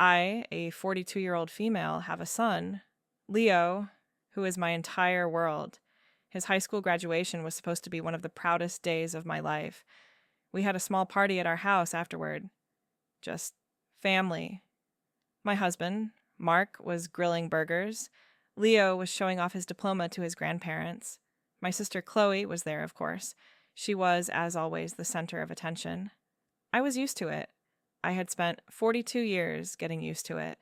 I, a 42-year-old female, have a son, Leo, who is my entire world. His high school graduation was supposed to be one of the proudest days of my life. We had a small party at our house afterward. Just family. My husband, Mark, was grilling burgers. Leo was showing off his diploma to his grandparents. My sister Chloe was there, of course. She was, as always, the center of attention. I was used to it. I had spent 42 years getting used to it.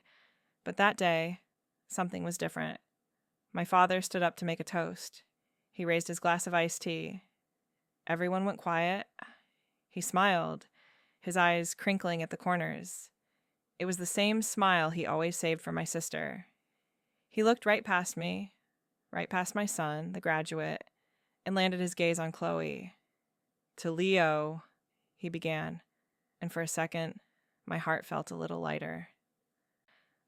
But that day, something was different. My father stood up to make a toast. He raised his glass of iced tea. Everyone went quiet. He smiled, his eyes crinkling at the corners. It was the same smile he always saved for my sister. He looked right past me, right past my son, the graduate, and landed his gaze on Chloe. To Leo, he began, and for a second, my heart felt a little lighter.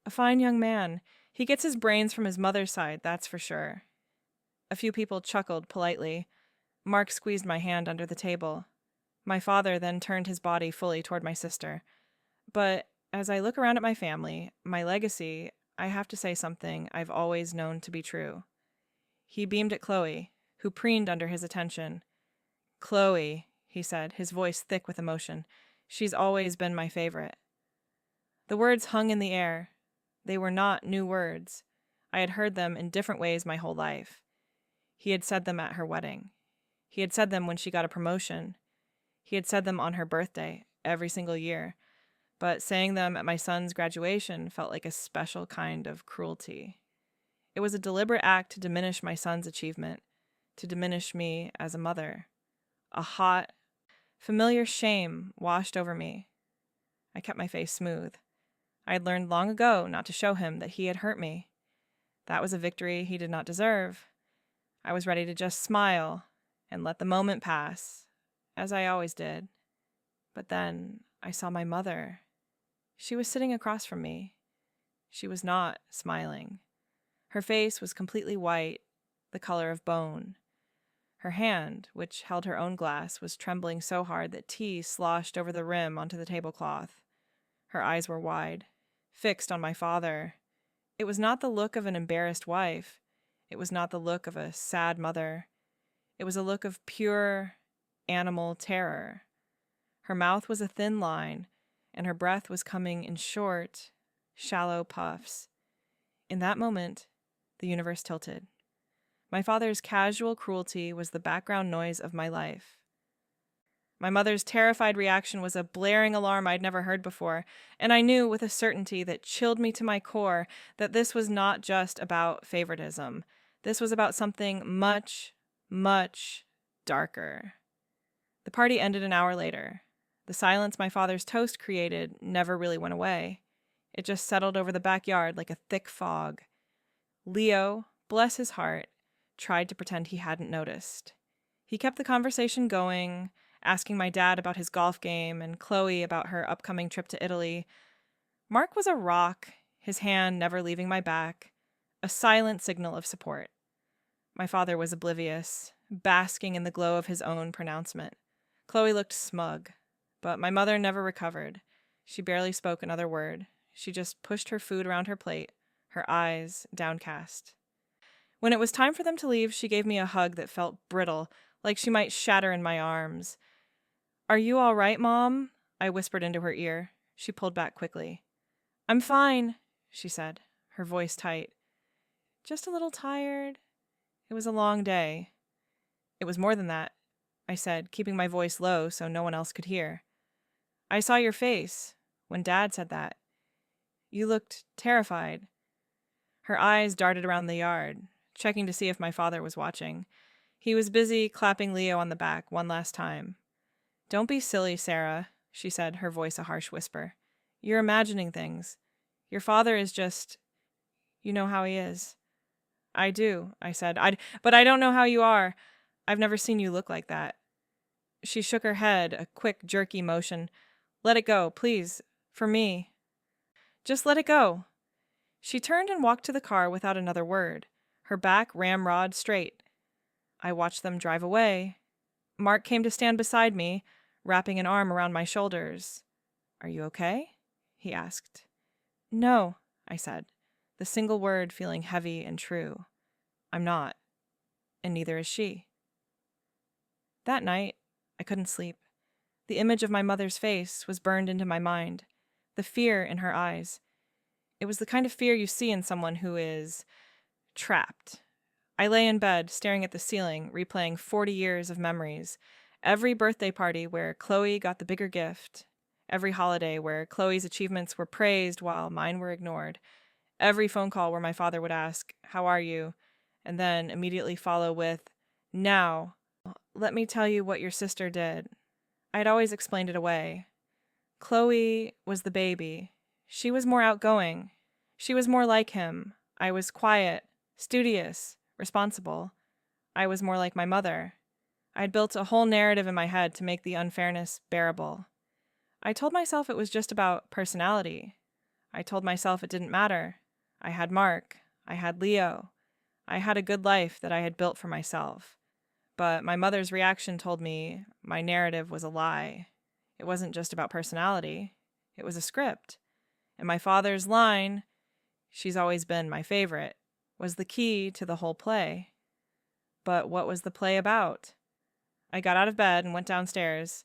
A fine young man. He gets his brains from his mother's side, that's for sure. A few people chuckled politely. Mark squeezed my hand under the table. My father then turned his body fully toward my sister. But as I look around at my family, my legacy, I have to say something I've always known to be true. He beamed at Chloe, who preened under his attention. Chloe, he said, his voice thick with emotion. She's always been my favorite. The words hung in the air. They were not new words. I had heard them in different ways my whole life. He had said them at her wedding. He had said them when she got a promotion. He had said them on her birthday, every single year. But saying them at my son's graduation felt like a special kind of cruelty. It was a deliberate act to diminish my son's achievement, to diminish me as a mother. A hot, familiar shame washed over me. I kept my face smooth. I had learned long ago not to show him that he had hurt me. That was a victory he did not deserve. I was ready to just smile and let the moment pass, as I always did. But then I saw my mother. She was sitting across from me. She was not smiling. Her face was completely white, the color of bone. Her hand, which held her own glass, was trembling so hard that tea sloshed over the rim onto the tablecloth. Her eyes were wide, fixed on my father. It was not the look of an embarrassed wife. It was not the look of a sad mother. It was a look of pure animal terror. Her mouth was a thin line, and her breath was coming in short, shallow puffs. In that moment, the universe tilted. My father's casual cruelty was the background noise of my life. My mother's terrified reaction was a blaring alarm I'd never heard before, and I knew with a certainty that chilled me to my core that this was not just about favoritism. This was about something much, much darker. The party ended an hour later. The silence my father's toast created never really went away. It just settled over the backyard like a thick fog. Leo, bless his heart, tried to pretend he hadn't noticed. He kept the conversation going, asking my dad about his golf game and Chloe about her upcoming trip to Italy. Mark was a rock, his hand never leaving my back, a silent signal of support. My father was oblivious, basking in the glow of his own pronouncement. Chloe looked smug, but my mother never recovered. She barely spoke another word. She just pushed her food around her plate, her eyes downcast. When it was time for them to leave, she gave me a hug that felt brittle, like she might shatter in my arms. "Are you all right, Mom?" I whispered into her ear. She pulled back quickly. "I'm fine," she said, her voice tight. "Just a little tired. It was a long day." "It was more than that," I said, keeping my voice low so no one else could hear. "I saw your face when Dad said that. You looked terrified." Her eyes darted around the yard, checking to see if my father was watching. He was busy clapping Leo on the back one last time. "Don't be silly, Sarah," she said, her voice a harsh whisper. "You're imagining things. Your father is just... You know how he is." "I do," I said. But I don't know how you are. I've never seen you look like that." She shook her head, a quick, jerky motion. "Let it go, please. For me. Just let it go." She turned and walked to the car without another word, her back ramrod straight. I watched them drive away. Mark came to stand beside me, wrapping an arm around my shoulders. "Are you okay?" he asked. No, I said, the single word feeling heavy and true. I'm not, and neither is she. That night, I couldn't sleep. The image of my mother's face was burned into my mind, the fear in her eyes. It was the kind of fear you see in someone who is trapped. I lay in bed, staring at the ceiling, replaying 40 years of memories. Every birthday party where Chloe got the bigger gift. Every holiday where Chloe's achievements were praised while mine were ignored. Every phone call where my father would ask, "How are you?" and then immediately follow with, "Now, let me tell you what your sister did." I'd always explained it away. Chloe was the baby. She was more outgoing. She was more like him. I was quiet, studious, responsible. I was more like my mother. I'd built a whole narrative in my head to make the unfairness bearable. I told myself it was just about personality. I told myself it didn't matter. I had Mark. I had Leo. I had a good life that I had built for myself. But my mother's reaction told me my narrative was a lie. It wasn't just about personality. It was a script. And my father's line, "She's always been my favorite," was the key to the whole play. But what was the play about? I got out of bed and went downstairs.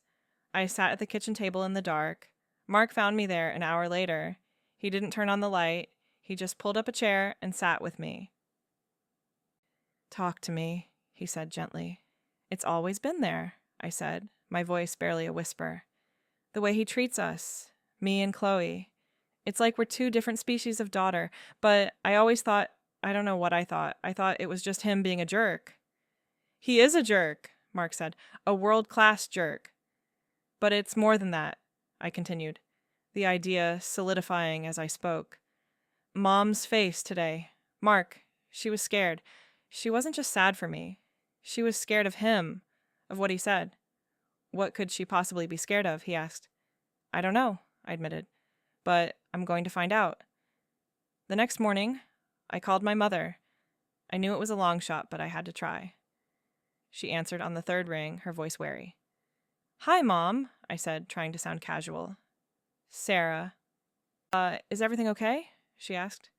I sat at the kitchen table in the dark. Mark found me there an hour later. He didn't turn on the light. He just pulled up a chair and sat with me. "Talk to me," he said gently. "It's always been there," I said, my voice barely a whisper. "The way he treats us, me and Chloe. It's like we're two different species of daughter, but I always thought, I don't know what I thought it was just him being a jerk." "He is a jerk," Mark said, "a world-class jerk. But it's more than that," I continued, the idea solidifying as I spoke. "Mom's face today. Mark, she was scared. She wasn't just sad for me. She was scared of him, of what he said." "What could she possibly be scared of?" he asked. "I don't know," I admitted, "but I'm going to find out." The next morning, I called my mother. I knew it was a long shot, but I had to try. She answered on the third ring, her voice wary. "Hi, Mom," I said, trying to sound casual. "Sarah." Is everything okay?" she asked.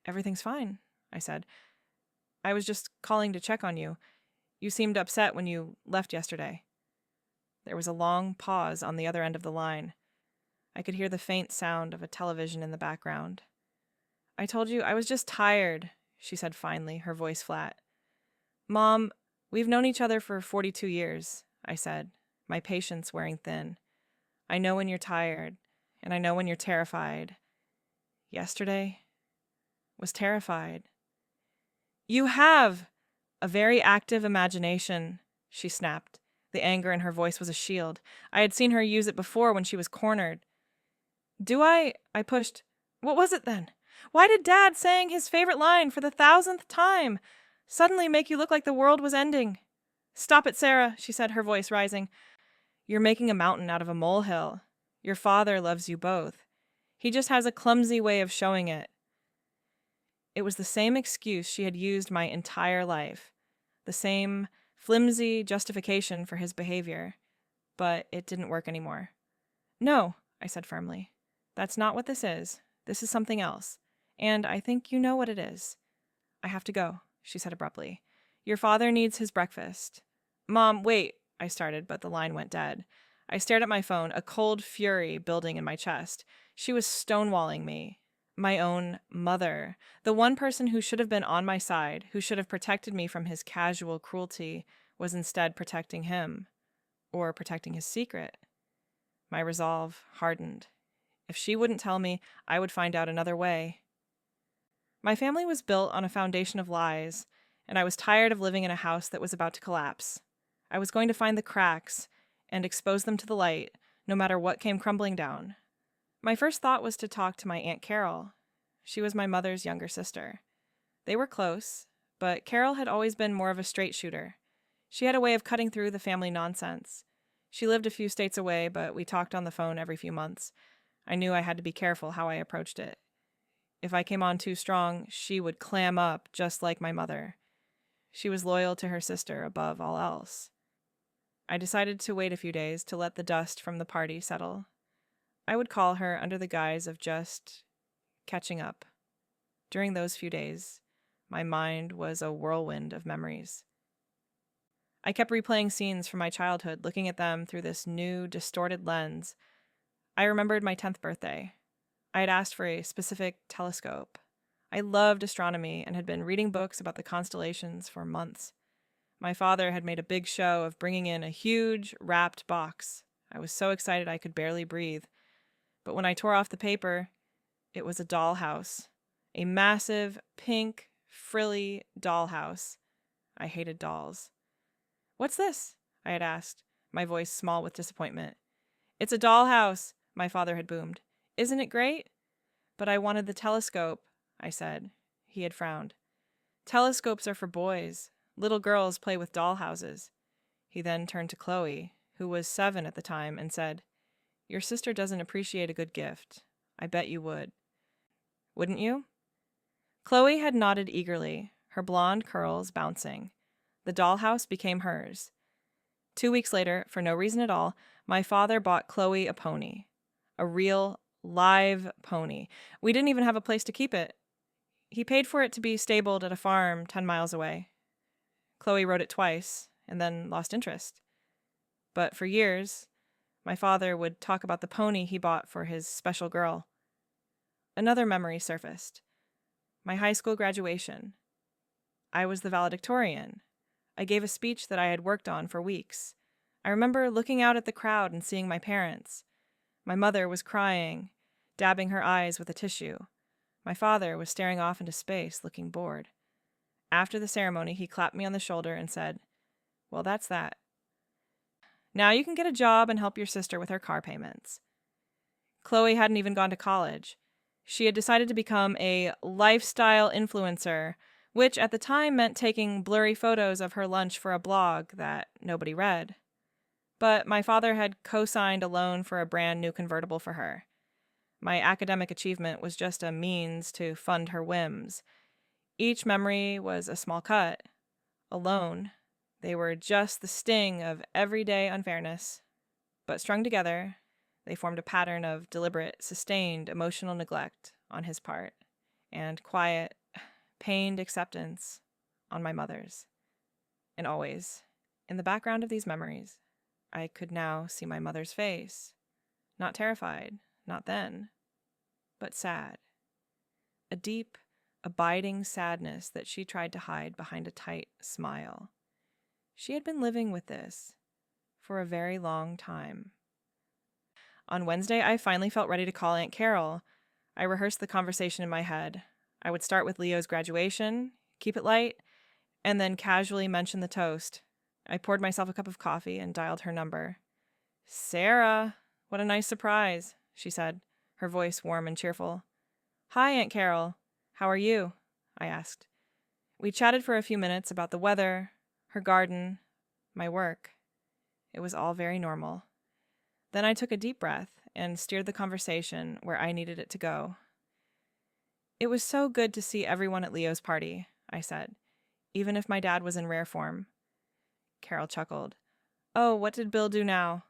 "Everything's fine," I said. "I was just calling to check on you. You seemed upset when you left yesterday." There was a long pause on the other end of the line. I could hear the faint sound of a television in the background. "I told you I was just tired," she said finally, her voice flat. "Mom, we've known each other for 42 years, I said, my patience wearing thin. "I know when you're tired, and I know when you're terrified. Yesterday was terrified." "You have a very active imagination," she snapped. The anger in her voice was a shield. I had seen her use it before when she was cornered. "Do I pushed. "What was it then? Why did Dad saying his favorite line for the 1,000th time suddenly make you look like the world was ending?" "Stop it, Sarah," she said, her voice rising. "You're making a mountain out of a molehill. Your father loves you both. He just has a clumsy way of showing it." It was the same excuse she had used my entire life, the same flimsy justification for his behavior, but it didn't work anymore. "No," I said firmly. "That's not what this is. This is something else. And I think you know what it is." "I have to go," she said abruptly. "Your father needs his breakfast." "Mom, wait," I started, but the line went dead. I stared at my phone, a cold fury building in my chest. She was stonewalling me. My own mother. The one person who should have been on my side, who should have protected me from his casual cruelty, was instead protecting him. Or protecting his secret. My resolve hardened. If she wouldn't tell me, I would find out another way. My family was built on a foundation of lies, and I was tired of living in a house that was about to collapse. I was going to find the cracks and expose them to the light, no matter what came crumbling down. My first thought was to talk to my Aunt Carol. She was my mother's younger sister. They were close, but Carol had always been more of a straight shooter. She had a way of cutting through the family nonsense. She lived a few states away, but we talked on the phone every few months. I knew I had to be careful how I approached it. If I came on too strong, she would clam up just like my mother. She was loyal to her sister above all else. I decided to wait a few days to let the dust from the party settle. I would call her under the guise of just catching up. During those few days, my mind was a whirlwind of memories. I kept replaying scenes from my childhood, looking at them through this new, distorted lens. I remembered my 10th birthday. I had asked for a specific telescope. I loved astronomy and had been reading books about the constellations for months. My father had made a big show of bringing in a huge, wrapped box. I was so excited I could barely breathe. But when I tore off the paper, it was a dollhouse. A massive, pink, frilly dollhouse. I hated dolls. "What's this?" I had asked, my voice small with disappointment. "It's a dollhouse," my father had boomed. "Isn't it great?" "But I wanted the telescope," I said. He had frowned. "Telescopes are for boys. Little girls play with dollhouses." He then turned to Chloe, who was 7 at the time, and said, "Your sister doesn't appreciate a good gift. I bet you would." "Wouldn't you?" Chloe had nodded eagerly, her blonde curls bouncing. The dollhouse became hers. 2 weeks later, for no reason at all, my father bought Chloe a pony. A real, live pony. We didn't even have a place to keep it. He paid for it to be stabled at a farm 10 miles away. Chloe rode it twice, and then lost interest. But for years, my father would talk about the pony he bought for his special girl. Another memory surfaced. My high school graduation. I was the valedictorian. I gave a speech that I had worked on for weeks. I remember looking out at the crowd and seeing my parents. My mother was crying, dabbing her eyes with a tissue. My father was staring off into space, looking bored. After the ceremony, he clapped me on the shoulder and said, "Well, that's that. Now you can get a job and help your sister with her car payments." Chloe hadn't even gone to college. She had decided to become a lifestyle influencer, which at the time meant taking blurry photos of her lunch for a blog that nobody read. But my father had co-signed a loan for a brand new convertible for her. My academic achievement was just a means to fund her whims. Each memory was a small cut, a loan. They were just the sting of everyday unfairness. But strung together, they formed a pattern of deliberate, sustained emotional neglect on his part, and quiet, pained acceptance on my mother's. And always, in the background of these memories, I could now see my mother's face. Not terrified, not then, but sad. A deep, abiding sadness that she tried to hide behind a tight smile. She had been living with this for a very long time. On Wednesday, I finally felt ready to call Aunt Carol. I rehearsed the conversation in my head. I would start with Leo's graduation, keep it light, and then casually mention the toast. I poured myself a cup of coffee and dialed her number. "Sarah, what a nice surprise," she said, her voice warm and cheerful. "Hi, Aunt Carol. How are you?" I asked. We chatted for a few minutes about the weather, her garden, my work. It was all very normal. Then I took a deep breath and steered the conversation where I needed it to go. "It was so good to see everyone at Leo's party," I said, even if my dad was in rare form. Carol chuckled. "Oh, what did Bill do now?"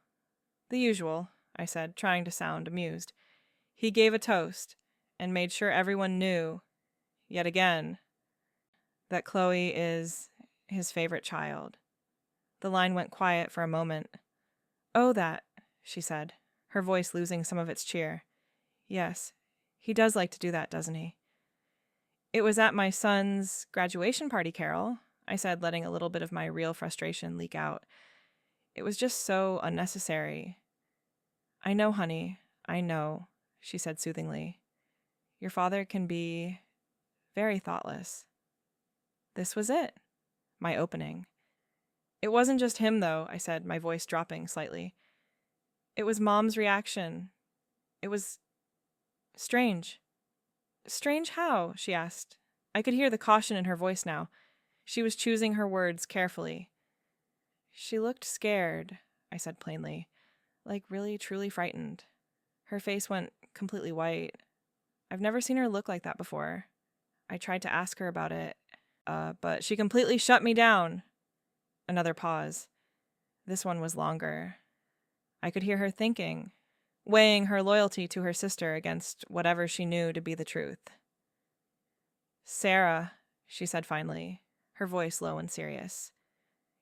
"The usual," I said, trying to sound amused. "He gave a toast and made sure everyone knew, yet again, that Chloe is his favorite child." The line went quiet for a moment. "Oh, that," she said, her voice losing some of its cheer. "Yes, he does like to do that, doesn't he?" "It was at my son's graduation party, Carol," I said, letting a little bit of my real frustration leak out. "It was just so unnecessary." "I know, honey, I know," she said soothingly. "Your father can be very thoughtless." This was it, my opening. "It wasn't just him, though," I said, my voice dropping slightly. "It was Mom's reaction. It was strange." "Strange how?" she asked. I could hear the caution in her voice now. She was choosing her words carefully. "She looked scared," I said plainly, like really, truly frightened. Her face went completely white. I've never seen her look like that before. I tried to ask her about it, but she completely shut me down. Another pause. This one was longer. I could hear her thinking, weighing her loyalty to her sister against whatever she knew to be the truth. "Sarah," she said finally, her voice low and serious.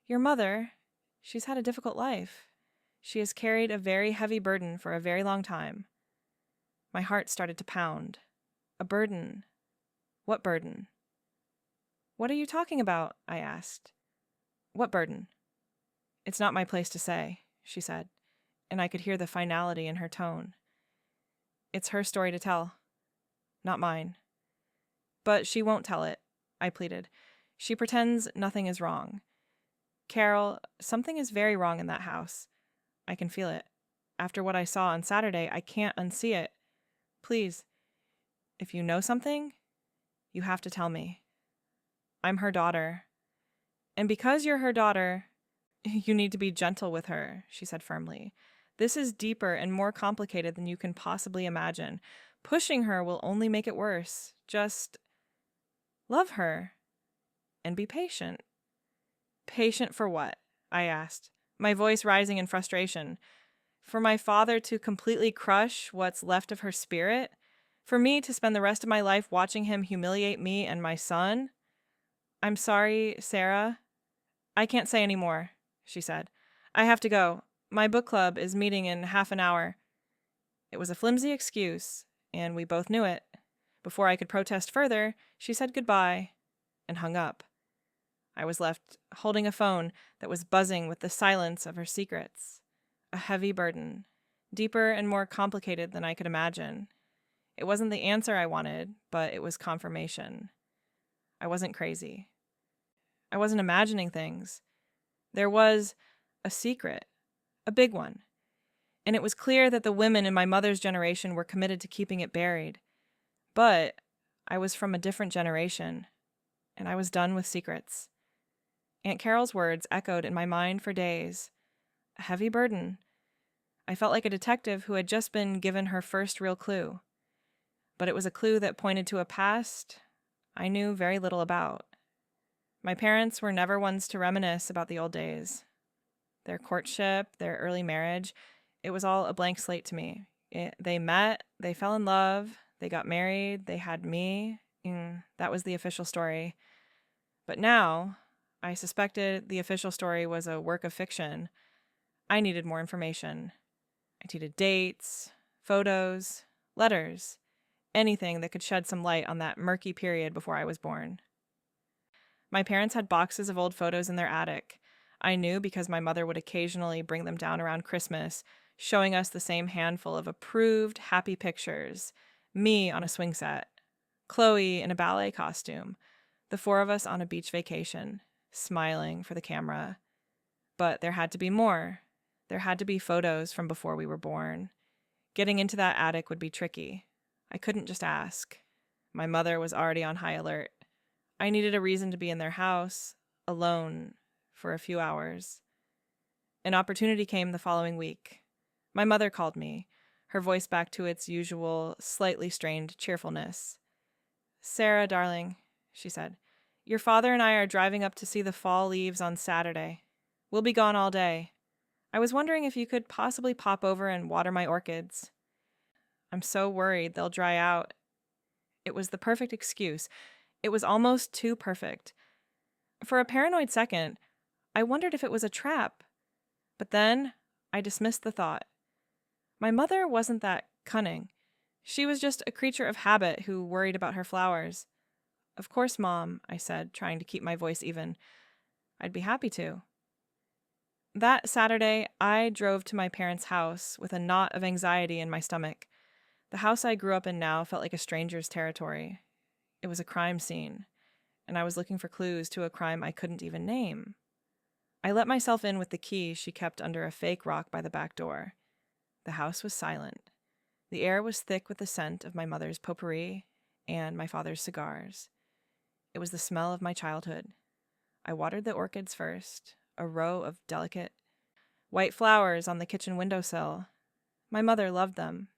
"Your mother, she's had a difficult life. She has carried a very heavy burden for a very long time." My heart started to pound. A burden? What burden? "What are you talking about?" I asked. "What burden?" "It's not my place to say," she said, and I could hear the finality in her tone. "It's her story to tell, not mine." "But she won't tell it," I pleaded. "She pretends nothing is wrong. Carol, something is very wrong in that house. I can feel it. After what I saw on Saturday, I can't unsee it. Please, if you know something, you have to tell me. I'm her daughter. And because you're her daughter, you need to be gentle with her," she said firmly. "This is deeper and more complicated than you can possibly imagine. Pushing her will only make it worse. Just love her and be patient." "Patient for what?" I asked, my voice rising in frustration. "For my father to completely crush what's left of her spirit? For me to spend the rest of my life watching him humiliate me and my son? I'm sorry, Sarah. I can't say any more," she said. "I have to go. My book club is meeting in half an hour." It was a flimsy excuse, and we both knew it. Before I could protest further, she said goodbye and hung up. I was left holding a phone that was buzzing with the silence of her secrets. A heavy burden, deeper and more complicated than I could imagine. It wasn't the answer I wanted, but it was confirmation. I wasn't crazy. I wasn't imagining things. There was a secret, a big one. And it was clear that the women in my mother's generation were committed to keeping it buried. But I was from a different generation, and I was done with secrets. Aunt Carol's words echoed in my mind for days. A heavy burden. I felt like a detective who had just been given her first real clue. But it was a clue that pointed to a past I knew very little about. My parents were never ones to reminisce about the old days. Their courtship, their early marriage, it was all a blank slate to me. They met, they fell in love, they got married, they had me. That was the official story. But now, I suspected the official story was a work of fiction. I needed more information. I needed dates, photos, letters, anything that could shed some light on that murky period before I was born. My parents had boxes of old photos in their attic. I knew because my mother would occasionally bring them down around Christmas, showing us the same handful of approved, happy pictures. Me on a swing set, Chloe in a ballet costume, the four of us on a beach vacation, smiling for the camera. But there had to be more. There had to be photos from before we were born. Getting into that attic would be tricky. I couldn't just ask. My mother was already on high alert. I needed a reason to be in their house, alone, for a few hours. An opportunity came the following week. My mother called me, her voice back to its usual, slightly strained cheerfulness. "Sarah, darling," she said, "your father and I are driving up to see the fall leaves on Saturday. We'll be gone all day. I was wondering if you could possibly pop over and water my orchids. I'm so worried they'll dry out." It was the perfect excuse. It was almost too perfect. For a paranoid second, I wondered if it was a trap. But then I dismissed the thought. My mother wasn't that cunning. She was just a creature of habit who worried about her flowers. "Of course, Mom," I said, trying to keep my voice even. "I'd be happy to." That Saturday, I drove to my parents' house with a knot of anxiety in my stomach. The house I grew up in now felt like a stranger's territory. It was a crime scene, and I was looking for clues to a crime I couldn't even name. I let myself in with the key she kept under a fake rock by the back door. The house was silent. The air was thick with the scent of my mother's potpourri and my father's cigars. It was the smell of my childhood. I watered the orchids first, a row of delicate white flowers on the kitchen windowsill. My mother loved them.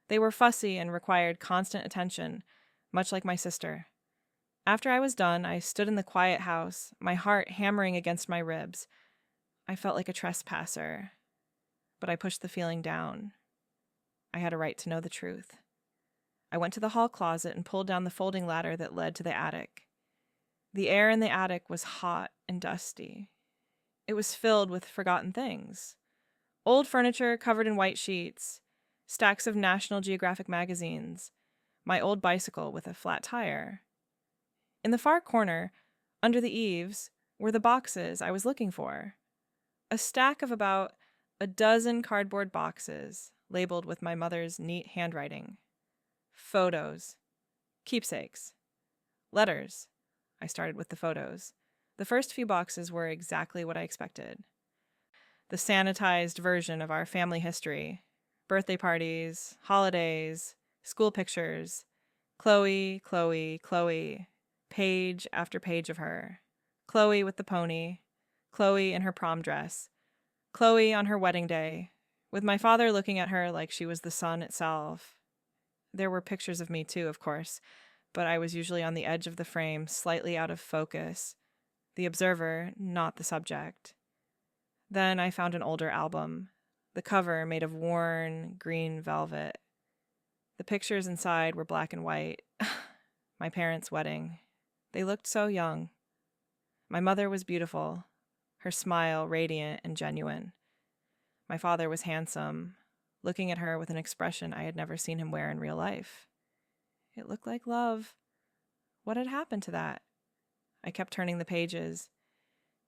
They were fussy and required constant attention, much like my sister. After I was done, I stood in the quiet house, my heart hammering against my ribs. I felt like a trespasser, but I pushed the feeling down. I had a right to know the truth. I went to the hall closet and pulled down the folding ladder that led to the attic. The air in the attic was hot and dusty. It was filled with forgotten things. Old furniture covered in white sheets, stacks of National Geographic magazines, my old bicycle with a flat tire. In the far corner, under the eaves, were the boxes I was looking for. A stack of about a dozen cardboard boxes labeled with my mother's neat handwriting. Photos. Keepsakes. Letters. I started with the photos. The first few boxes were exactly what I expected. The sanitized version of our family history. Birthday parties, holidays, school pictures. Chloe, Chloe, Chloe. Page after page of her. Chloe with the pony. Chloe in her prom dress. Chloe on her wedding day, with my father looking at her like she was the sun itself. There were pictures of me too, of course, but I was usually on the edge of the frame, slightly out of focus. The observer, not the subject. Then I found an older album, the cover made of worn, green velvet. The pictures inside were black and white. My parents' wedding. They looked so young. My mother was beautiful, her smile radiant and genuine. My father was handsome, looking at her with an expression I had never seen him wear in real life. It looked like love. What had happened to that? I kept turning the pages.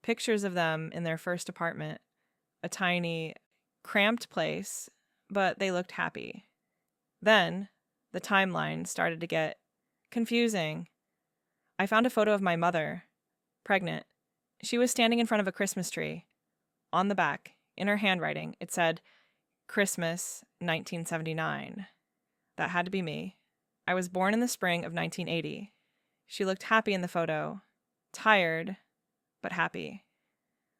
Pictures of them in their first apartment, a tiny, cramped place, but they looked happy. Then, the timeline started to get confusing. I found a photo of my mother, pregnant. She was standing in front of a Christmas tree. On the back, in her handwriting, it said, Christmas, 1979. That had to be me. I was born in the spring of 1980. She looked happy in the photo. Tired, but happy.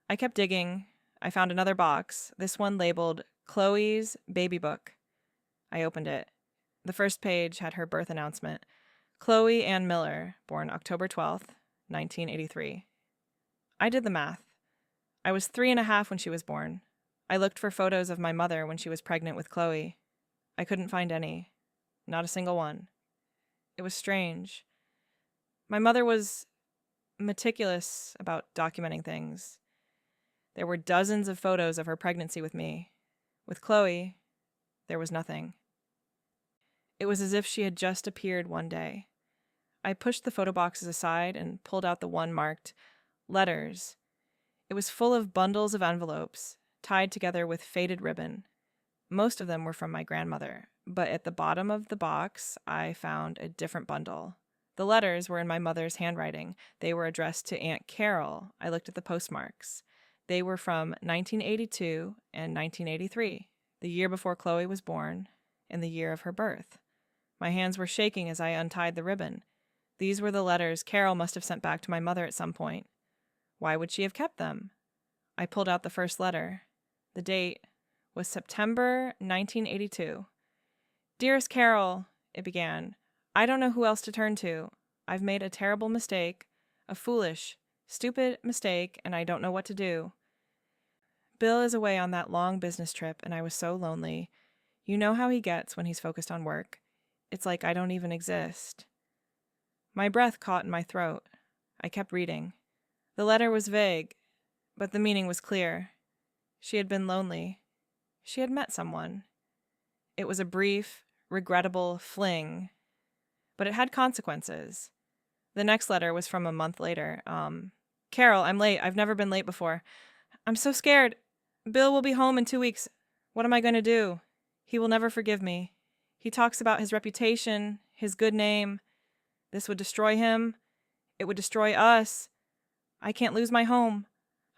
I kept digging. I found another box, this one labeled Chloe's Baby Book. I opened it. The first page had her birth announcement. Chloe Ann Miller, born October 12th, 1983. I did the math. I was 3.5 when she was born. I looked for photos of my mother when she was pregnant with Chloe. I couldn't find any. Not a single one. It was strange. My mother was meticulous about documenting things. There were dozens of photos of her pregnancy with me. With Chloe, there was nothing. It was as if she had just appeared one day. I pushed the photo boxes aside and pulled out the one marked letters. It was full of bundles of envelopes, tied together with faded ribbon. Most of them were from my grandmother, but at the bottom of the box, I found a different bundle. The letters were in my mother's handwriting. They were addressed to Aunt Carol. I looked at the postmarks. They were from 1982 and 1983, the year before Chloe was born and the year of her birth. My hands were shaking as I untied the ribbon. These were the letters Carol must have sent back to my mother at some point. Why would she have kept them? I pulled out the first letter. The date was September 1982. Dearest Carol, it began, I don't know who else to turn to. I've made a terrible mistake, a foolish, stupid mistake, and I don't know what to do. Bill is away on that long business trip, and I was so lonely. You know how he gets when he's focused on work. It's like I don't even exist. My breath caught in my throat. I kept reading. The letter was vague, but the meaning was clear. She had been lonely. She had met someone. It was a brief, regrettable fling, but it had consequences. The next letter was from a month later. Carol, I'm late. I've never been late before. I'm so scared. Bill will be home in 2 weeks. What am I going to do? He will never forgive me. He talks about his reputation, his good name. This would destroy him. It would destroy us. I can't lose my home.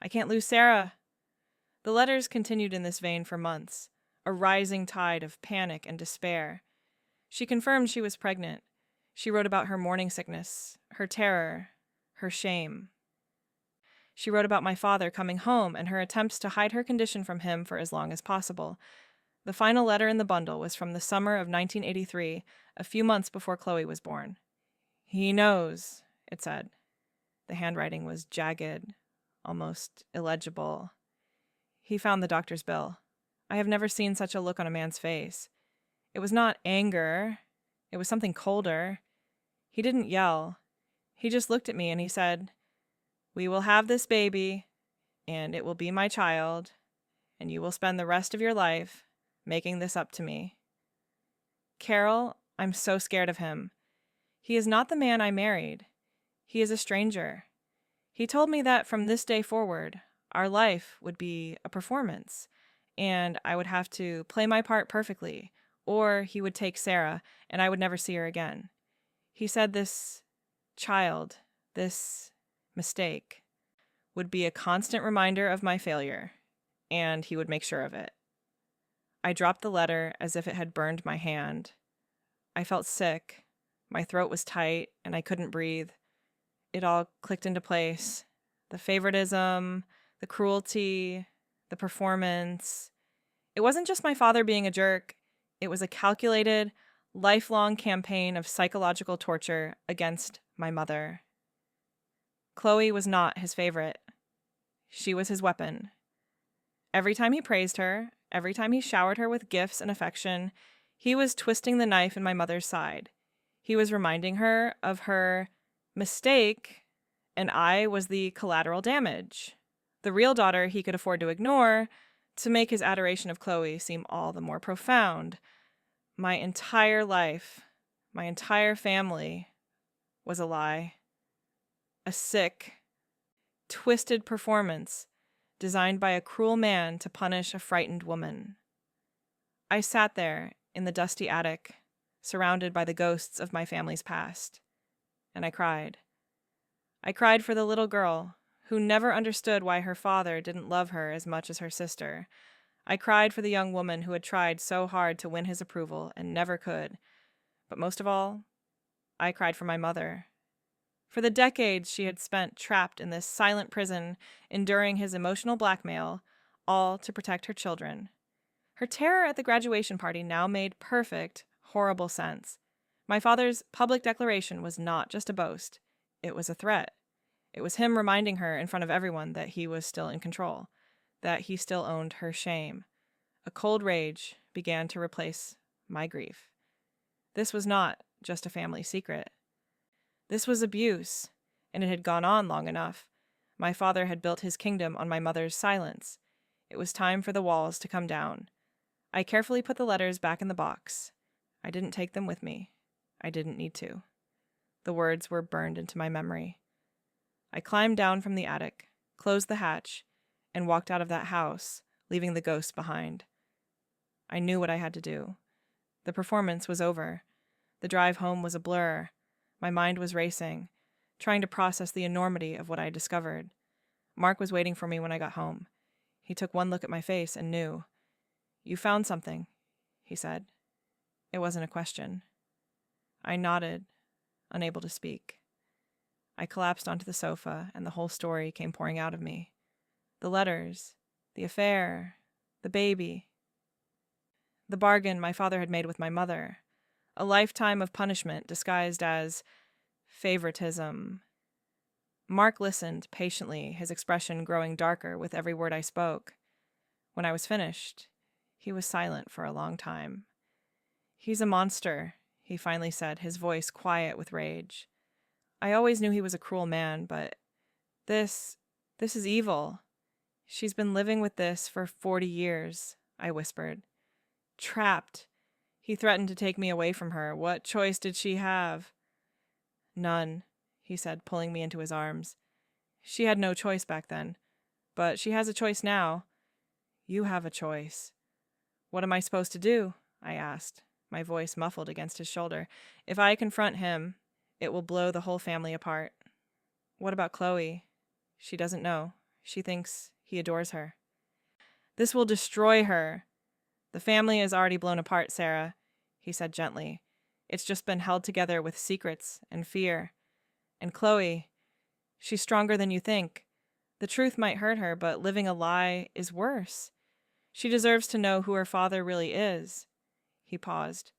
I can't lose Sarah. The letters continued in this vein for months, a rising tide of panic and despair. She confirmed she was pregnant. She wrote about her morning sickness, her terror, her shame. She wrote about my father coming home and her attempts to hide her condition from him for as long as possible. The final letter in the bundle was from the summer of 1983, a few months before Chloe was born. He knows, it said. The handwriting was jagged, almost illegible. He found the doctor's bill. I have never seen such a look on a man's face. It was not anger. It was something colder. He didn't yell. He just looked at me and he said, "We will have this baby, and it will be my child, and you will spend the rest of your life making this up to me." Carol, I'm so scared of him. He is not the man I married. He is a stranger. He told me that from this day forward, our life would be a performance, and I would have to play my part perfectly, or he would take Sarah, and I would never see her again. He said this child, this mistake, would be a constant reminder of my failure, and he would make sure of it. I dropped the letter as if it had burned my hand. I felt sick. My throat was tight, and I couldn't breathe. It all clicked into place. The favoritism, the cruelty, the performance. It wasn't just my father being a jerk. It was a calculated, lifelong campaign of psychological torture against my mother. Chloe was not his favorite. She was his weapon. Every time he praised her, every time he showered her with gifts and affection, he was twisting the knife in my mother's side. He was reminding her of her mistake, and I was the collateral damage. The real daughter he could afford to ignore to make his adoration of Chloe seem all the more profound. My entire life, my entire family was a lie. A sick, twisted performance designed by a cruel man to punish a frightened woman. I sat there in the dusty attic, surrounded by the ghosts of my family's past, and I cried. I cried for the little girl who never understood why her father didn't love her as much as her sister. I cried for the young woman who had tried so hard to win his approval and never could. But most of all, I cried for my mother. For the decades she had spent trapped in this silent prison, enduring his emotional blackmail, all to protect her children. Her terror at the graduation party now made perfect, horrible sense. My father's public declaration was not just a boast. It was a threat. It was him reminding her in front of everyone that he was still in control, that he still owned her shame. A cold rage began to replace my grief. This was not just a family secret. This was abuse, and it had gone on long enough. My father had built his kingdom on my mother's silence. It was time for the walls to come down. I carefully put the letters back in the box. I didn't take them with me. I didn't need to. The words were burned into my memory. I climbed down from the attic, closed the hatch, and walked out of that house, leaving the ghosts behind. I knew what I had to do. The performance was over. The drive home was a blur. My mind was racing, trying to process the enormity of what I had discovered. Mark was waiting for me when I got home. He took one look at my face and knew. "You found something," he said. It wasn't a question. I nodded, unable to speak. I collapsed onto the sofa, and the whole story came pouring out of me. The letters, the affair, the baby. The bargain my father had made with my mother. A lifetime of punishment disguised as favoritism. Mark listened patiently, his expression growing darker with every word I spoke. When I was finished, he was silent for a long time. "He's a monster," he finally said, his voice quiet with rage. "I always knew he was a cruel man, but this is evil. She's been living with this for 40 years, I whispered. Trapped. He threatened to take me away from her. What choice did she have?" "None," he said, pulling me into his arms. "She had no choice back then. But she has a choice now. You have a choice." "What am I supposed to do?" I asked, my voice muffled against his shoulder. "If I confront him, it will blow the whole family apart." "What about Chloe?" "She doesn't know. She thinks he adores her." "This will destroy her." "The family is already blown apart, Sarah," he said gently. "It's just been held together with secrets and fear. And Chloe, she's stronger than you think. The truth might hurt her, but living a lie is worse. She deserves to know who her father really is." He paused.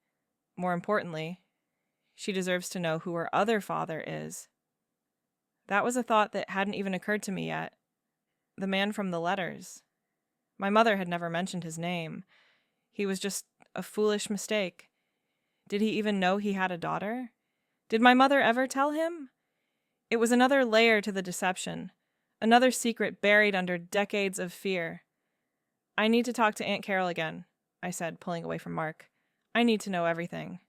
"More importantly, she deserves to know who her other father is." That was a thought that hadn't even occurred to me yet. The man from the letters. My mother had never mentioned his name. He was just a foolish mistake. Did he even know he had a daughter? Did my mother ever tell him? It was another layer to the deception, another secret buried under decades of fear. I need to talk to Aunt Carol again, I said, pulling away from Mark. I need to know everything.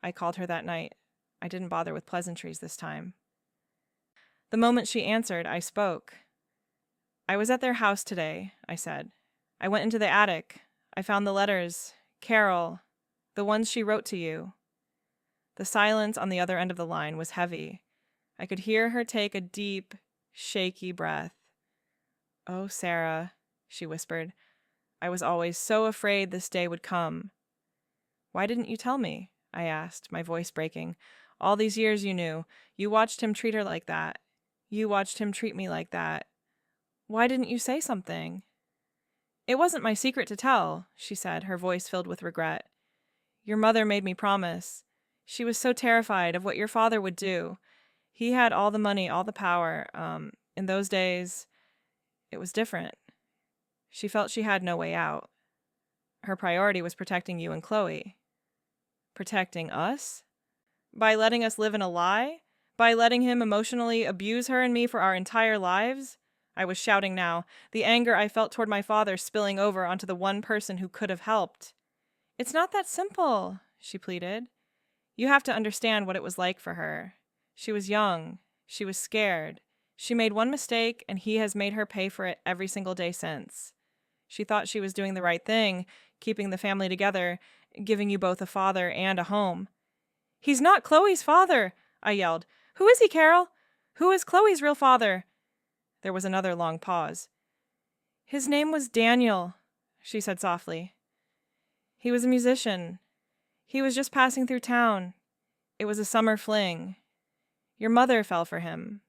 I called her that night. I didn't bother with pleasantries this time. The moment she answered, I spoke. I was at their house today, I said. I went into the attic. I found the letters. Carol, the ones she wrote to you. The silence on the other end of the line was heavy. I could hear her take a deep, shaky breath. Oh, Sarah, she whispered. I was always so afraid this day would come. Why didn't you tell me? I asked, my voice breaking. All these years you knew. You watched him treat her like that. You watched him treat me like that. Why didn't you say something? It wasn't my secret to tell, she said, her voice filled with regret. Your mother made me promise. She was so terrified of what your father would do. He had all the money, all the power. In those days, it was different. She felt she had no way out. Her priority was protecting you and Chloe. Protecting us? By letting us live in a lie? By letting him emotionally abuse her and me for our entire lives? I was shouting now, the anger I felt toward my father spilling over onto the one person who could have helped. It's not that simple, she pleaded. You have to understand what it was like for her. She was young. She was scared. She made one mistake, and he has made her pay for it every single day since. She thought she was doing the right thing, keeping the family together, giving you both a father and a home. He's not Chloe's father, I yelled. Who is he, Carol? Who is Chloe's real father? There was another long pause. His name was Daniel, she said softly. He was a musician. He was just passing through town. It was a summer fling. Your mother fell for him.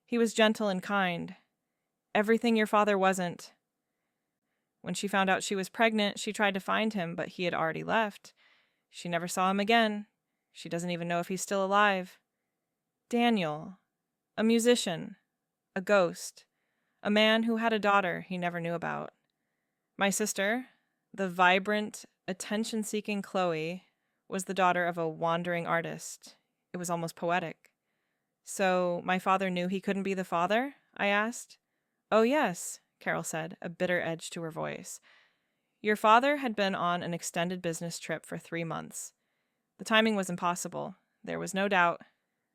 He was gentle and kind. Everything your father wasn't. When she found out she was pregnant, she tried to find him, but he had already left. She never saw him again. She doesn't even know if he's still alive. Daniel, a musician, a ghost, a man who had a daughter he never knew about. My sister, the vibrant, attention-seeking Chloe, was the daughter of a wandering artist. It was almost poetic. So my father knew he couldn't be the father? I asked. Oh, yes, Carol said, a bitter edge to her voice. Your father had been on an extended business trip for 3 months. The timing was impossible. There was no doubt.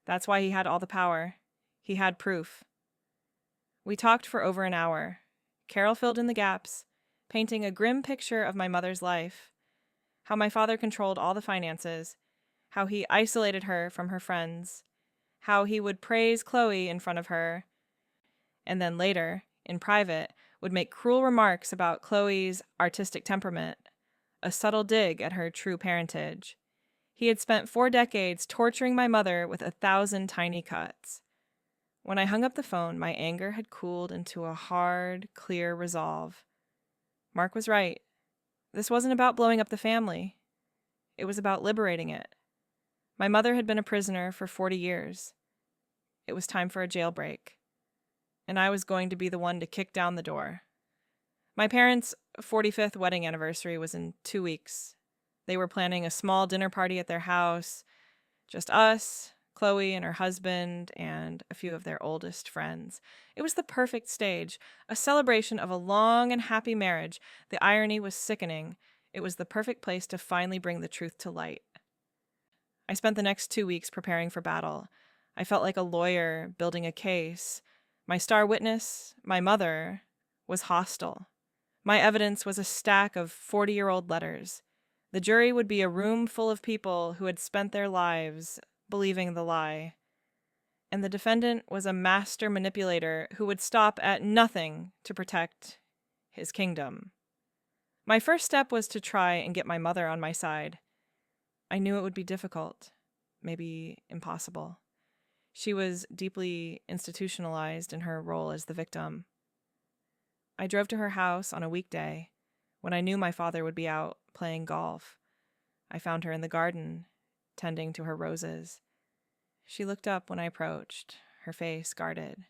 That's why he had all the power. He had proof. We talked for over an hour. Carol filled in the gaps, painting a grim picture of my mother's life. How my father controlled all the finances. How he isolated her from her friends. How he would praise Chloe in front of her. And then later, in private, would make cruel remarks about Chloe's artistic temperament, a subtle dig at her true parentage. He had spent 4 decades torturing my mother with 1,000 tiny cuts. When I hung up the phone, my anger had cooled into a hard, clear resolve. Mark was right. This wasn't about blowing up the family. It was about liberating it. My mother had been a prisoner for 40 years. It was time for a jailbreak. And I was going to be the one to kick down the door. My parents' 45th wedding anniversary was in 2 weeks. They were planning a small dinner party at their house, just us, Chloe and her husband, and a few of their oldest friends. It was the perfect stage, a celebration of a long and happy marriage. The irony was sickening. It was the perfect place to finally bring the truth to light. I spent the next 2 weeks preparing for battle. I felt like a lawyer building a case. My star witness, my mother, was hostile. My evidence was a stack of 40-year-old letters. The jury would be a room full of people who had spent their lives believing the lie. And the defendant was a master manipulator who would stop at nothing to protect his kingdom. My first step was to try and get my mother on my side. I knew it would be difficult, maybe impossible. She was deeply institutionalized in her role as the victim. I drove to her house on a weekday when I knew my father would be out playing golf. I found her in the garden, tending to her roses. She looked up when I approached, her face guarded.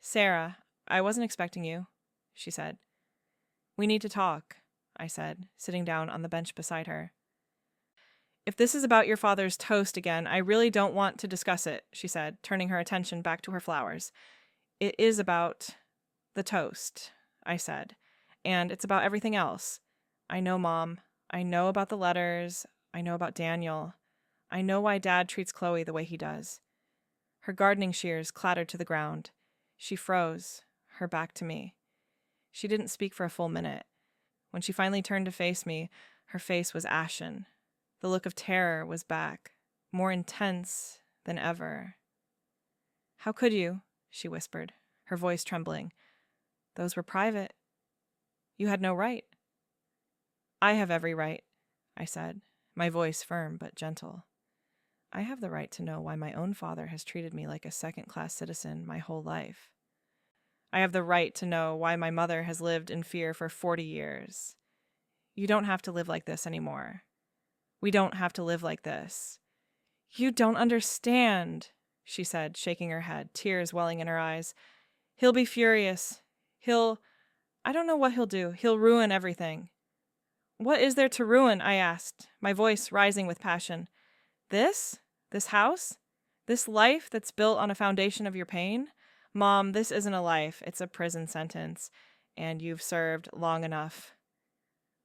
"Sarah, I wasn't expecting you," she said. "We need to talk," I said, sitting down on the bench beside her. If this is about your father's toast again, I really don't want to discuss it, she said, turning her attention back to her flowers. It is about the toast, I said, and it's about everything else. I know, Mom. I know about the letters. I know about Daniel. I know why Dad treats Chloe the way he does. Her gardening shears clattered to the ground. She froze, her back to me. She didn't speak for a full minute. When she finally turned to face me, her face was ashen. The look of terror was back, more intense than ever. How could you? She whispered, her voice trembling. Those were private. You had no right. I have every right, I said, my voice firm but gentle. I have the right to know why my own father has treated me like a second-class citizen my whole life. I have the right to know why my mother has lived in fear for 40 years. You don't have to live like this anymore. We don't have to live like this. You don't understand, she said, shaking her head, tears welling in her eyes. He'll be furious. I don't know what he'll do. He'll ruin everything. What is there to ruin? I asked, my voice rising with passion. This house? This life that's built on a foundation of your pain? Mom, this isn't a life. It's a prison sentence, and you've served long enough.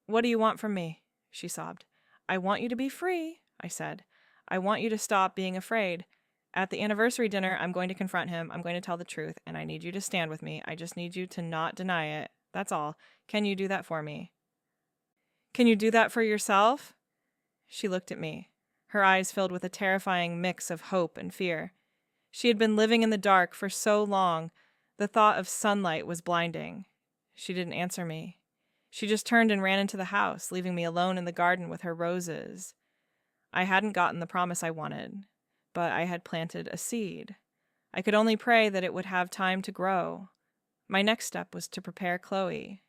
What do you want from me? She sobbed. I want you to be free, I said. I want you to stop being afraid. At the anniversary dinner, I'm going to confront him. I'm going to tell the truth, and I need you to stand with me. I just need you to not deny it. That's all. Can you do that for me? Can you do that for yourself? She looked at me, her eyes filled with a terrifying mix of hope and fear. She had been living in the dark for so long, the thought of sunlight was blinding. She didn't answer me. She just turned and ran into the house, leaving me alone in the garden with her roses. I hadn't gotten the promise I wanted, but I had planted a seed. I could only pray that it would have time to grow. My next step was to prepare Chloe.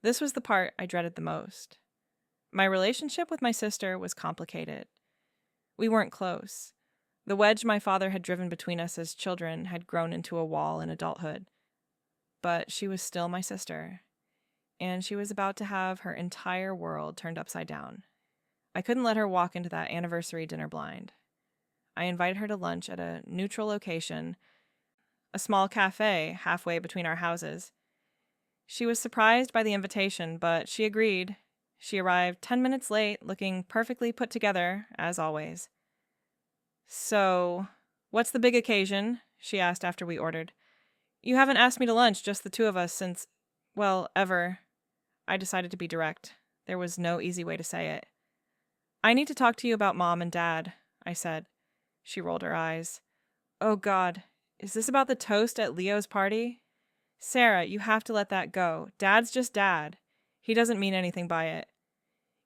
This was the part I dreaded the most. My relationship with my sister was complicated. We weren't close. The wedge my father had driven between us as children had grown into a wall in adulthood. But she was still my sister, and she was about to have her entire world turned upside down. I couldn't let her walk into that anniversary dinner blind. I invited her to lunch at a neutral location, a small cafe halfway between our houses. She was surprised by the invitation, but she agreed. She arrived 10 minutes late, looking perfectly put together, as always. So, what's the big occasion? She asked after we ordered. You haven't asked me to lunch, just the two of us, since, well, ever. I decided to be direct. There was no easy way to say it. I need to talk to you about Mom and Dad, I said. She rolled her eyes. Oh, God, is this about the toast at Leo's party? Sarah, you have to let that go. Dad's just Dad. He doesn't mean anything by it.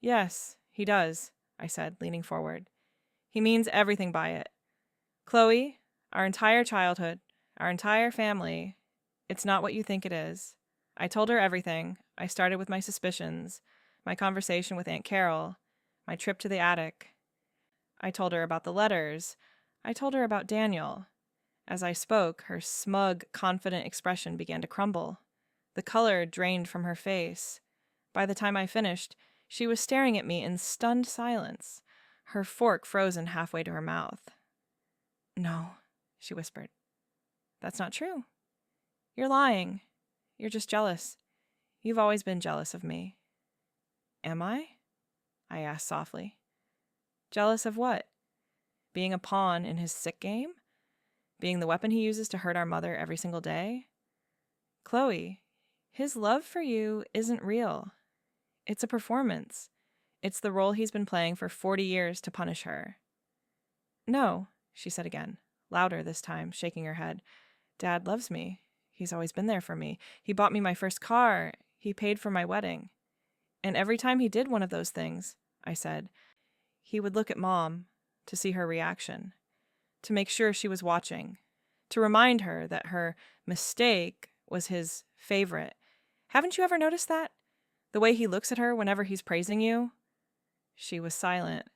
Yes, he does, I said, leaning forward. He means everything by it. Chloe, our entire childhood, our entire family, it's not what you think it is. I told her everything. I started with my suspicions, my conversation with Aunt Carol, my trip to the attic. I told her about the letters. I told her about Daniel. As I spoke, her smug, confident expression began to crumble. The color drained from her face. By the time I finished, she was staring at me in stunned silence, her fork frozen halfway to her mouth. No, she whispered. That's not true. You're lying. You're just jealous. You've always been jealous of me. Am I? I asked softly. Jealous of what? Being a pawn in his sick game? Being the weapon he uses to hurt our mother every single day? Chloe, his love for you isn't real. It's a performance. It's the role he's been playing for 40 years to punish her. No, she said again, louder this time, shaking her head. Dad loves me. He's always been there for me. He bought me my first car. He paid for my wedding. And every time he did one of those things, I said, he would look at Mom to see her reaction, to make sure she was watching, to remind her that her mistake was his favorite. Haven't you ever noticed that? The way he looks at her whenever he's praising you? She was silent.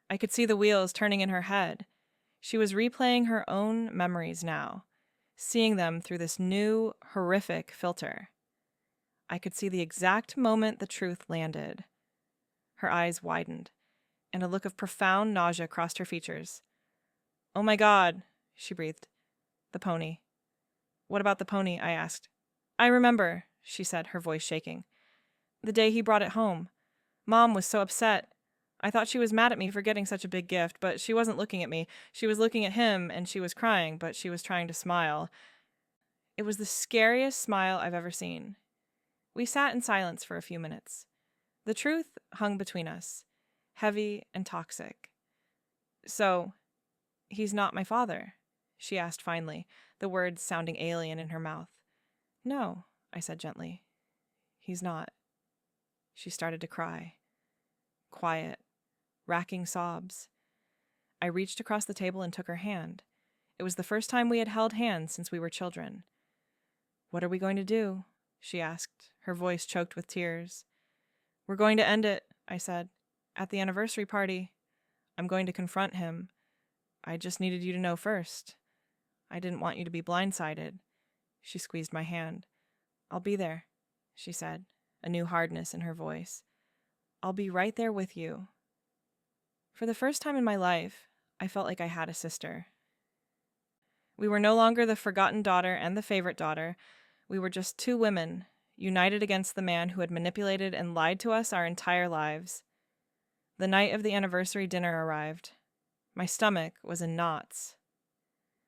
I could see the wheels turning in her head. She was replaying her own memories now, seeing them through this new, horrific filter. I could see the exact moment the truth landed. Her eyes widened, and a look of profound nausea crossed her features. "Oh my God," she breathed. "The pony." "What about the pony?" I asked. "I remember," she said, her voice shaking. "The day he brought it home. Mom was so upset. I thought she was mad at me for getting such a big gift, but she wasn't looking at me. She was looking at him, and she was crying, but she was trying to smile. It was the scariest smile I've ever seen." We sat in silence for a few minutes. The truth hung between us, heavy and toxic. "So, he's not my father?" she asked finally, the words sounding alien in her mouth. "No," I said gently. "He's not." She started to cry. Quiet, racking sobs. I reached across the table and took her hand. It was the first time we had held hands since we were children. "What are we going to do?" she asked, her voice choked with tears. "We're going to end it," I said. "At the anniversary party. I'm going to confront him. I just needed you to know first. I didn't want you to be blindsided." She squeezed my hand. "I'll be there," she said, a new hardness in her voice. "I'll be right there with you." For the first time in my life, I felt like I had a sister. We were no longer the forgotten daughter and the favorite daughter. We were just two women, united against the man who had manipulated and lied to us our entire lives. The night of the anniversary dinner arrived. My stomach was in knots.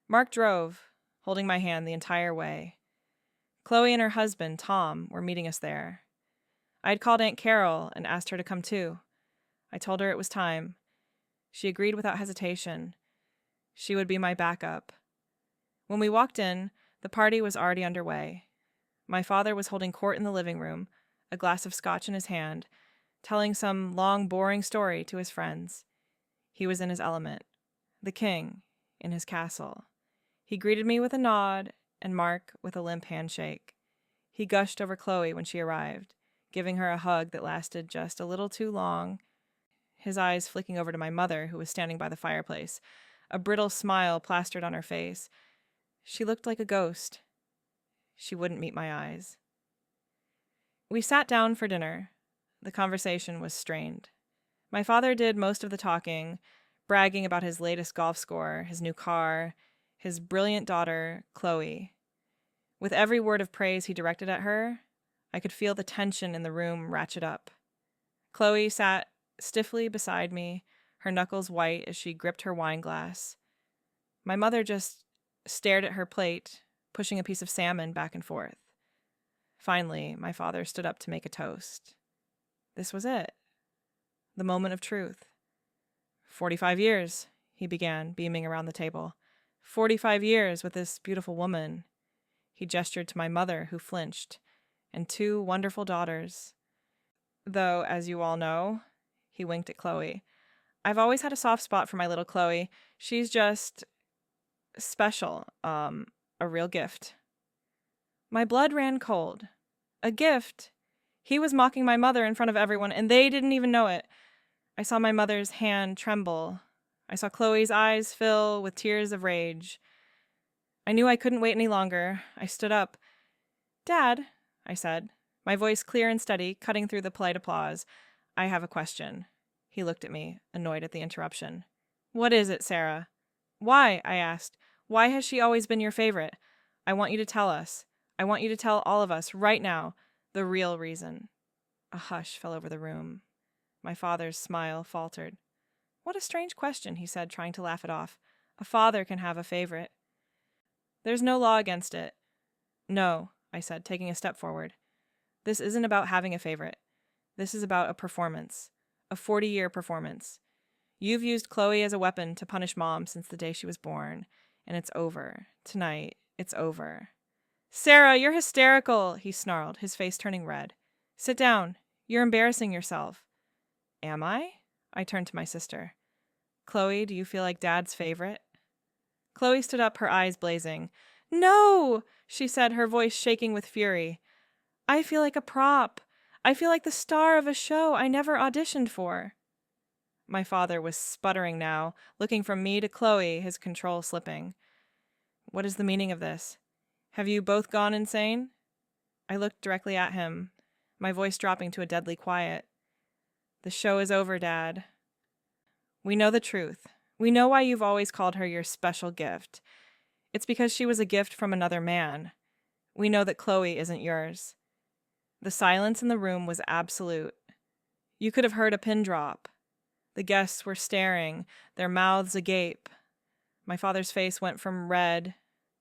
Mark drove, holding my hand the entire way. Chloe and her husband, Tom, were meeting us there. I had called Aunt Carol and asked her to come too. I told her it was time. She agreed without hesitation. She would be my backup. When we walked in, the party was already underway. My father was holding court in the living room, a glass of scotch in his hand, telling some long, boring story to his friends. He was in his element, the king, in his castle. He greeted me with a nod, and Mark with a limp handshake. He gushed over Chloe when she arrived, giving her a hug that lasted just a little too long, his eyes flicking over to my mother, who was standing by the fireplace, a brittle smile plastered on her face. She looked like a ghost. She wouldn't meet my eyes. We sat down for dinner. The conversation was strained. My father did most of the talking, bragging about his latest golf score, his new car, his brilliant daughter, Chloe. With every word of praise he directed at her, I could feel the tension in the room ratchet up. Chloe sat stiffly beside me, her knuckles white as she gripped her wine glass. My mother just stared at her plate, pushing a piece of salmon back and forth. Finally, my father stood up to make a toast. This was it. The moment of truth. 45 years, he began, beaming around the table. 45 years with this beautiful woman. He gestured to my mother, who flinched, and 2 wonderful daughters. Though, as you all know, he winked at Chloe, I've always had a soft spot for my little Chloe. She's just special, a real gift. My blood ran cold. A gift? He was mocking my mother in front of everyone, and they didn't even know it. I saw my mother's hand tremble. I saw Chloe's eyes fill with tears of rage. I knew I couldn't wait any longer. I stood up. "Dad," I said, my voice clear and steady, cutting through the polite applause. "I have a question." He looked at me, annoyed at the interruption. "What is it, Sarah?" "Why?" I asked. "Why has she always been your favorite? I want you to tell us. I want you to tell all of us, right now, the real reason." A hush fell over the room. My father's smile faltered. "What a strange question," he said, trying to laugh it off. "A father can have a favorite." "There's no law against it." "No," I said, taking a step forward. "This isn't about having a favorite. This is about a performance. A 40-year performance. You've used Chloe as a weapon to punish Mom since the day she was born, and it's over. Tonight, it's over." "Sarah, you're hysterical," he snarled, his face turning red. "Sit down. You're embarrassing yourself." "Am I?" I turned to my sister. "Chloe, do you feel like Dad's favorite?" Chloe stood up, her eyes blazing. "No!" she said, her voice shaking with fury. "I feel like a prop. I feel like the star of a show I never auditioned for." My father was sputtering now, looking from me to Chloe, his control slipping. "What is the meaning of this? Have you both gone insane?" I looked directly at him, my voice dropping to a deadly quiet. "The show is over, Dad." We know the truth. We know why you've always called her your special gift. It's because she was a gift from another man. We know that Chloe isn't yours." The silence in the room was absolute. You could have heard a pin drop. The guests were staring, their mouths agape. My father's face went from red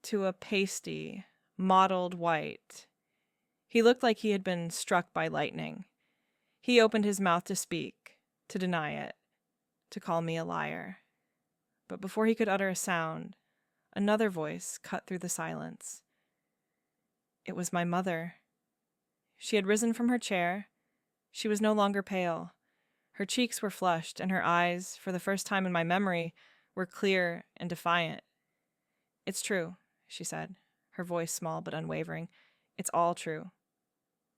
to a pasty, mottled white. He looked like he had been struck by lightning. He opened his mouth to speak, to deny it, to call me a liar. But before he could utter a sound, another voice cut through the silence. It was my mother. She had risen from her chair. She was no longer pale. Her cheeks were flushed, and her eyes, for the first time in my memory, were clear and defiant. "It's true," she said, her voice small but unwavering. "It's all true."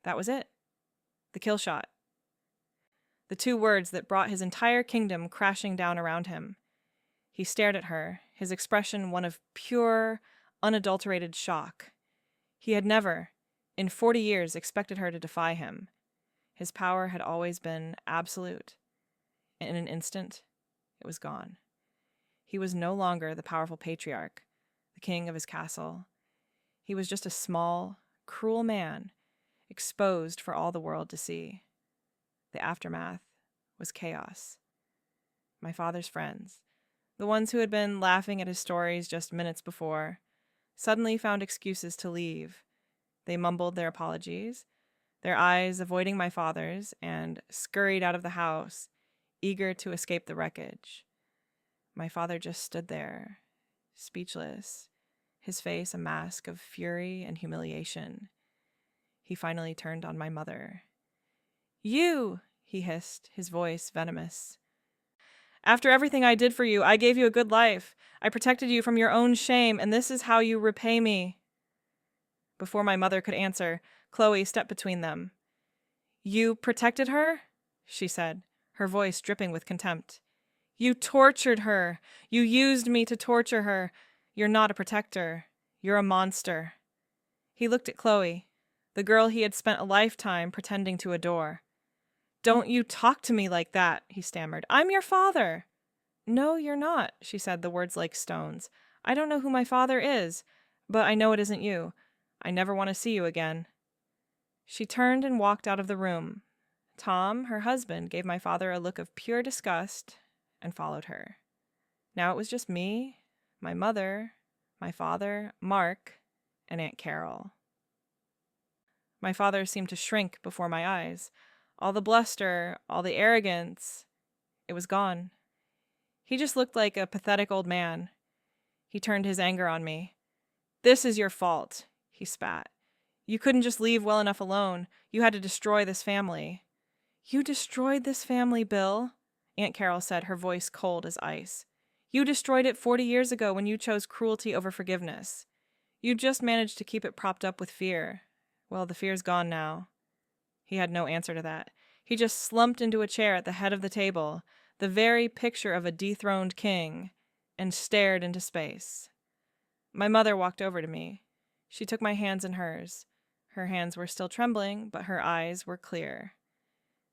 That was it. The kill shot. The two words that brought his entire kingdom crashing down around him. He stared at her, his expression one of pure, unadulterated shock. He had never, in 40 years, expected her to defy him. His power had always been absolute. In an instant, it was gone. He was no longer the powerful patriarch, the king of his castle. He was just a small, cruel man, exposed for all the world to see. The aftermath was chaos. My father's friends, the ones who had been laughing at his stories just minutes before, suddenly found excuses to leave. They mumbled their apologies, their eyes avoiding my father's, and scurried out of the house, eager to escape the wreckage. My father just stood there, speechless, his face a mask of fury and humiliation. He finally turned on my mother. "You!" he hissed, his voice venomous. "After everything I did for you, I gave you a good life. I protected you from your own shame, and this is how you repay me." Before my mother could answer, Chloe stepped between them. "You protected her?" she said, her voice dripping with contempt. "You tortured her. You used me to torture her. You're not a protector. You're a monster." He looked at Chloe, the girl he had spent a lifetime pretending to adore. "Don't you talk to me like that," he stammered. "I'm your father." "No, you're not," she said, the words like stones. "I don't know who my father is, but I know it isn't you. I never want to see you again." She turned and walked out of the room. Tom, her husband, gave my father a look of pure disgust and followed her. Now it was just me, my mother, my father, Mark, and Aunt Carol. My father seemed to shrink before my eyes. All the bluster, all the arrogance, it was gone. He just looked like a pathetic old man. He turned his anger on me. "This is your fault," he spat. "You couldn't just leave well enough alone. You had to destroy this family." "You destroyed this family, Bill," Aunt Carol said, her voice cold as ice. "You destroyed it 40 years ago when you chose cruelty over forgiveness. You just managed to keep it propped up with fear. Well, the fear's gone now." He had no answer to that. He just slumped into a chair at the head of the table, the very picture of a dethroned king, and stared into space. My mother walked over to me. She took my hands in hers. Her hands were still trembling, but her eyes were clear.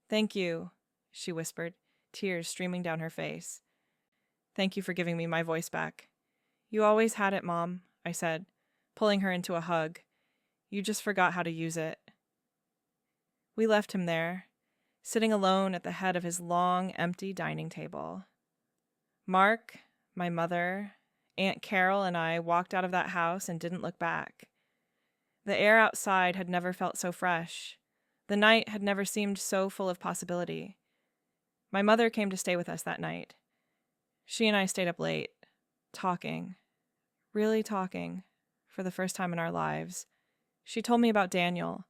"Thank you," she whispered, tears streaming down her face. "Thank you for giving me my voice back." "You always had it, Mom," I said, pulling her into a hug. "You just forgot how to use it." We left him there, sitting alone at the head of his long, empty dining table. Mark, my mother, Aunt Carol, and I walked out of that house and didn't look back. The air outside had never felt so fresh. The night had never seemed so full of possibility. My mother came to stay with us that night. She and I stayed up late, talking, really talking, for the first time in our lives. She told me about Daniel,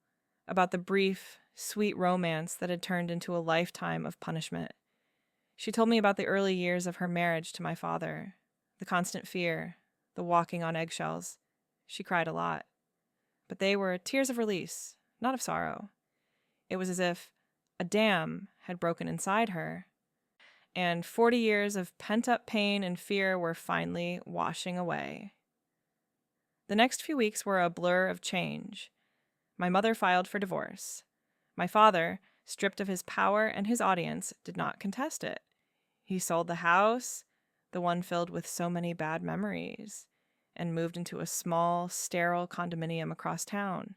about the brief, sweet romance that had turned into a lifetime of punishment. She told me about the early years of her marriage to my father, the constant fear, the walking on eggshells. She cried a lot. But they were tears of release, not of sorrow. It was as if a dam had broken inside her, and 40 years of pent-up pain and fear were finally washing away. The next few weeks were a blur of change. My mother filed for divorce. My father, stripped of his power and his audience, did not contest it. He sold the house, the one filled with so many bad memories, and moved into a small, sterile condominium across town.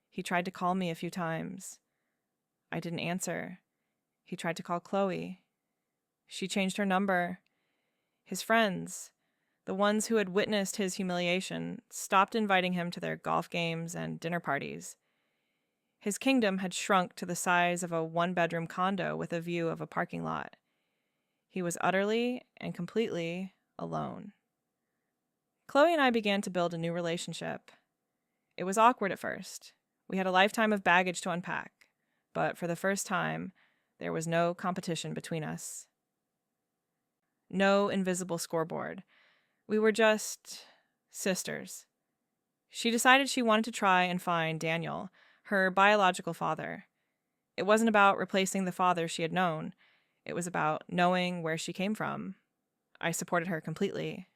He tried to call me a few times. I didn't answer. He tried to call Chloe. She changed her number. His friends, the ones who had witnessed his humiliation, stopped inviting him to their golf games and dinner parties. His kingdom had shrunk to the size of a one-bedroom condo with a view of a parking lot. He was utterly and completely alone. Chloe and I began to build a new relationship. It was awkward at first. We had a lifetime of baggage to unpack, but for the first time, there was no competition between us. No invisible scoreboard. We were just sisters. She decided she wanted to try and find Daniel, her biological father. It wasn't about replacing the father she had known. It was about knowing where she came from. I supported her completely.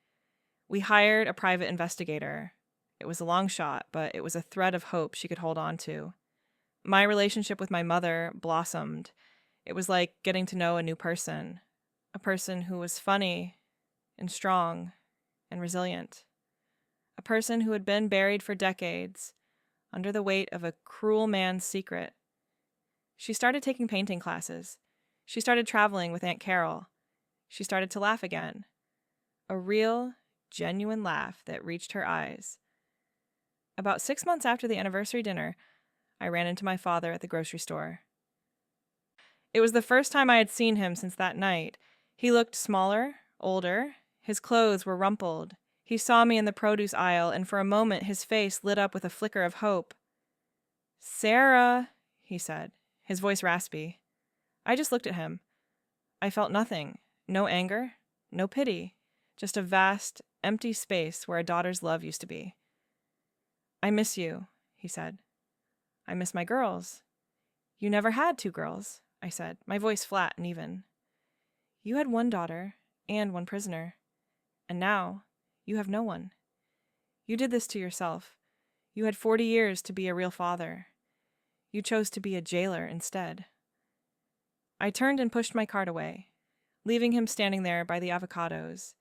We hired a private investigator. It was a long shot, but it was a thread of hope she could hold on to. My relationship with my mother blossomed. It was like getting to know a new person, a person who was funny and strong and resilient, a person who had been buried for decades under the weight of a cruel man's secret. She started taking painting classes. She started traveling with Aunt Carol. She started to laugh again. A real, genuine laugh that reached her eyes. About 6 months after the anniversary dinner, I ran into my father at the grocery store. It was the first time I had seen him since that night. He looked smaller, older. His clothes were rumpled. He saw me in the produce aisle, and for a moment his face lit up with a flicker of hope. "Sarah," he said, his voice raspy. I just looked at him. I felt nothing. No anger, no pity. Just a vast, empty space where a daughter's love used to be. "I miss you," he said. "I miss my girls." "You never had 2 girls," I said, my voice flat and even. "You had 1 daughter and 1 prisoner. And now, you have no one. You did this to yourself. You had 40 years to be a real father. You chose to be a jailer instead." I turned and pushed my cart away, leaving him standing there by the avocados.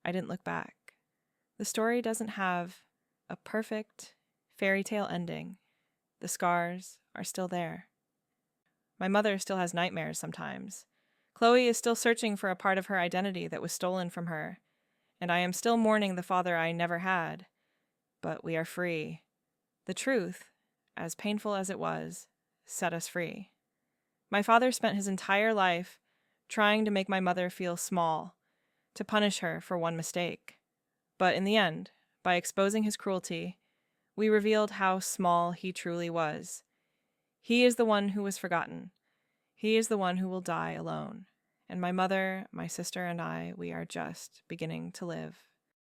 I didn't look back. The story doesn't have a perfect fairy tale ending. The scars are still there. My mother still has nightmares sometimes. Chloe is still searching for a part of her identity that was stolen from her, and I am still mourning the father I never had. But we are free. The truth, as painful as it was, set us free. My father spent his entire life trying to make my mother feel small, to punish her for one mistake. But in the end, by exposing his cruelty, we revealed how small he truly was. He is the one who was forgotten. He is the one who will die alone. And my mother, my sister, and I, we are just beginning to live.